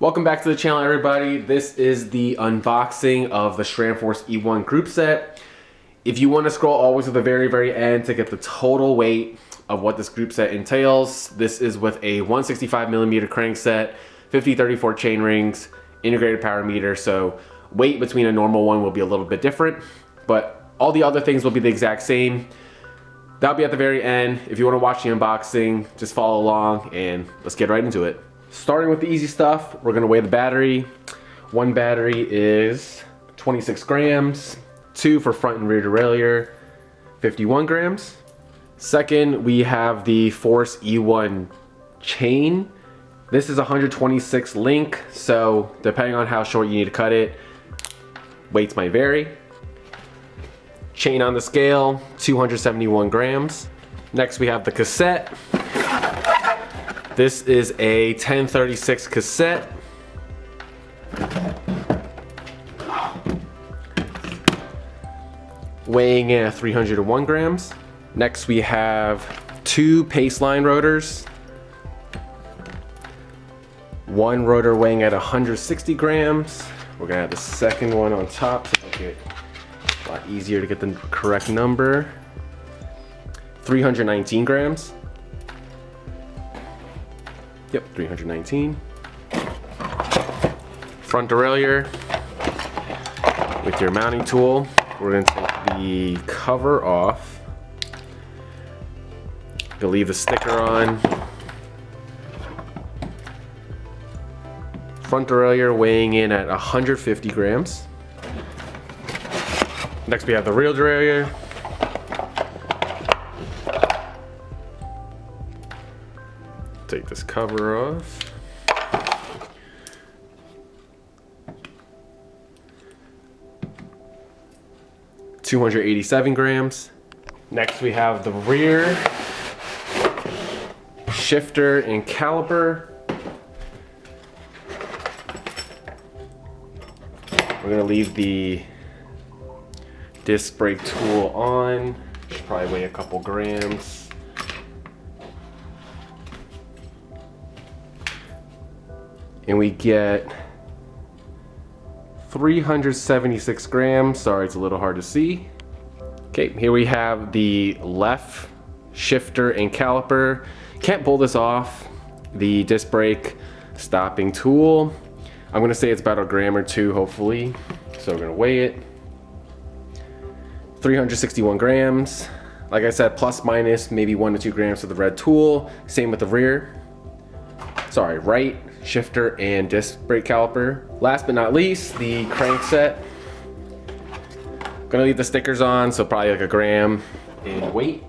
Welcome back to the channel, everybody. This is the unboxing of the SRAM Force E1 Groupset. If you want to scroll always to the very end to get the total weight of what this groupset entails, this is with a 165mm crankset, 5034 chain rings, integrated power meter, so weight between a normal one will be a little bit different, but all the other things will be the exact same. That'll be at the very end. If you want to watch the unboxing, just follow along and let's get right into it. Starting with the easy stuff, we're gonna weigh the battery. One battery is 26 grams, two for front and rear derailleur, 51 grams. Second, we have the Force E1 chain. This is 126 link, so depending on how short you need to cut it, weights might vary. Chain on the scale, 271 grams. Next, we have the cassette. This is a 1036 cassette. Weighing in at 301 grams. Next we have two Paceline rotors. One rotor weighing at 160 grams. We're gonna have the second one on top to make it a lot easier to get the correct number. 319 grams. Yep, 319. Front derailleur with your mounting tool. We're gonna take the cover off. You'll leave the sticker on. Front derailleur weighing in at 150 grams. Next we have the rear derailleur. Take this cover off. $287 grams. Next we have the rear shifter and caliper. We're gonna leave the disc brake tool on. Should probably weigh a couple grams. And we get 376 grams. Sorry, it's a little hard to see. Okay, here we have the left shifter and caliper. Can't pull this off. The disc brake stopping tool. I'm gonna say it's about a gram or two, hopefully. So we're gonna weigh it. 361 grams. Like I said, plus minus maybe 1 to 2 grams for the red tool. Same with the rear. Sorry, right shifter and disc brake caliper. Last but not least, the crankset. Gonna leave the stickers on, so probably like a gram in weight.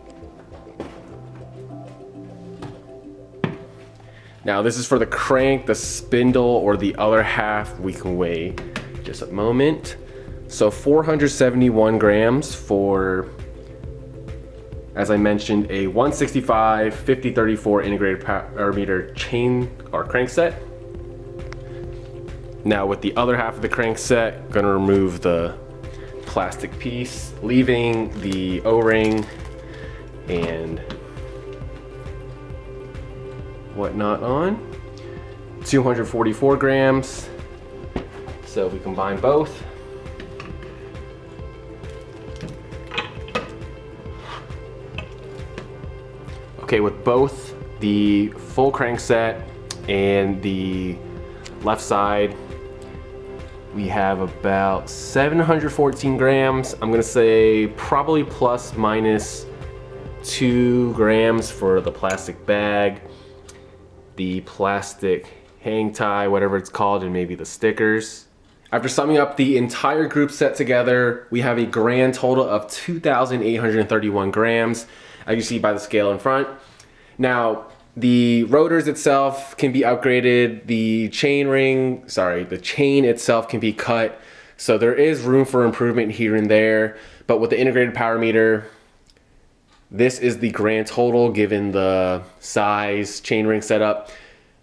Now this is for the crank, the spindle, or the other half we can weigh. Just a moment. So 471 grams for, as I mentioned, a 165 5034 integrated power meter chain or crankset. Now with the other half of the crankset, gonna remove the plastic piece, leaving the O-ring and whatnot on. 244 grams. So we combine both. Okay, with both the full crankset and the left side, we have about 714 grams. I'm gonna say probably plus minus 2 grams for the plastic bag, the plastic hang tie, whatever it's called, and maybe the stickers. After summing up the entire group set together, we have a grand total of 2,831 grams, as you see by the scale in front. Now, the rotors itself can be upgraded, the chain itself can be cut, so there is room for improvement here and there, but with the integrated power meter, this is the grand total given the size chain ring setup.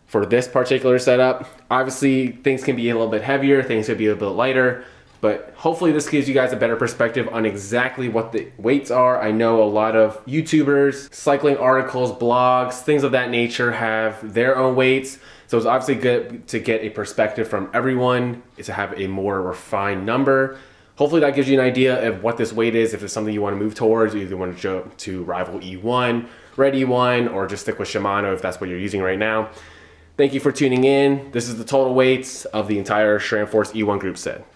For this particular setup, obviously things can be a little bit heavier, things could be a little bit lighter. But hopefully this gives you guys a better perspective on exactly what the weights are. I know a lot of YouTubers, cycling articles, blogs, things of that nature have their own weights. So it's obviously good to get a perspective from everyone, to have a more refined number. Hopefully that gives you an idea of what this weight is, if it's something you want to move towards. You either want to jump to Rival E1, Red E1, or just stick with Shimano if that's what you're using right now. Thank you for tuning in. This is the total weights of the entire SRAM Force E1 group set.